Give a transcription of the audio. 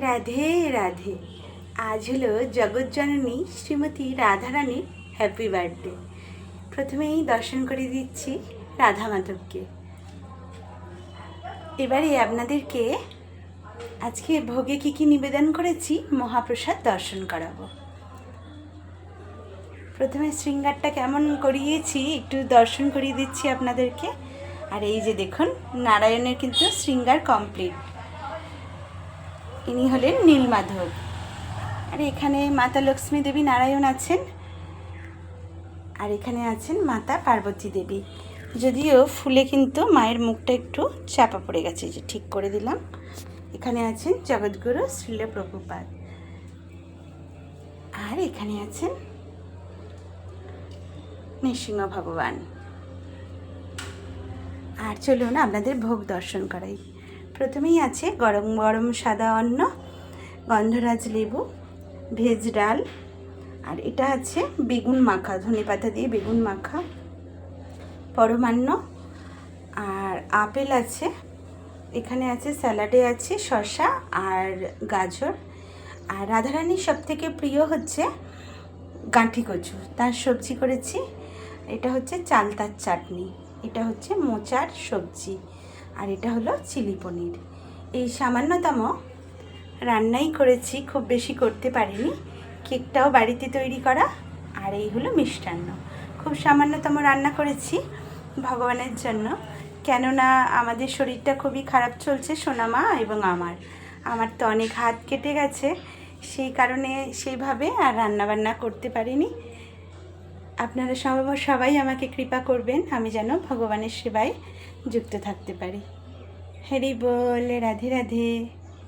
রাধে রাধে। আজ হলো জগৎজননী শ্রীমতী রাধারানীর হ্যাপি বার্থডে। প্রথমেই দর্শন করে দিচ্ছি রাধা মাধবকে। এবারে আপনাদেরকে আজকে ভোগে কী কী নিবেদন করেছি মহাপ্রসাদ দর্শন করাবো। প্রথমে শৃঙ্গারটা কেমন করিয়েছি একটু দর্শন করিয়ে দিচ্ছি আপনাদেরকে। আর এই যে দেখুন, নারায়ণের কিন্তু শৃঙ্গার কমপ্লিট। ইনি হলেন নীলমাধব। আর এখানে মাতা লক্ষ্মী দেবী নারায়ণ আছেন, আর এখানে আছেন মাতা পার্বতী দেবী। যদিও ফুলে কিন্তু মায়ের মুখটা একটু চাপা পড়ে গেছে, যে ঠিক করে দিলাম। এখানে আছেন জগৎগুরু শ্রীল প্রভুপাদ, আর এখানে আছেন নৃসিংহ ভগবান। আর চলুন আপনাদের ভোগ দর্শন করাই। প্রথমেই আছে গরম গরম সাদা অন্ন, গন্ধরাজ লেবু, ভেজ ডাল, আর এটা আছে বেগুন মাখা, ধনেপাতা দিয়ে বেগুন মাখা, পরমান্ন, আর আপেল আছে। এখানে আছে স্যালাডে আছে শসা আর গাজর। আর রাধারানীর সবথেকে প্রিয় হচ্ছে গাঁঠি কচু, তার সবজি করেছি। এটা হচ্ছে চালতার চাটনি, এটা হচ্ছে মোচার সবজি, আর এটা হলো চিলি পনির। এই সামান্যতম রান্নাই করেছি, খুব বেশি করতে পারিনি। কেকটাও বাড়িতে তৈরি করা, আর এই হলো মিষ্টান্ন। খুব সামান্যতম রান্না করেছি ভগবানের জন্য, কেননা আমাদের শরীরটা খুবই খারাপ চলছে, সোনামা এবং আমার তো অনেক হাত কেটে গেছে, সেই কারণে সেইভাবে আর রান্নাবান্না করতে পারিনি। আপনারা সবাই আমাকে কৃপা করবেন, আমি যেন ভগবানের সেবায় যুক্ত থাকতে পারি। হরি বল, রাধে রাধে।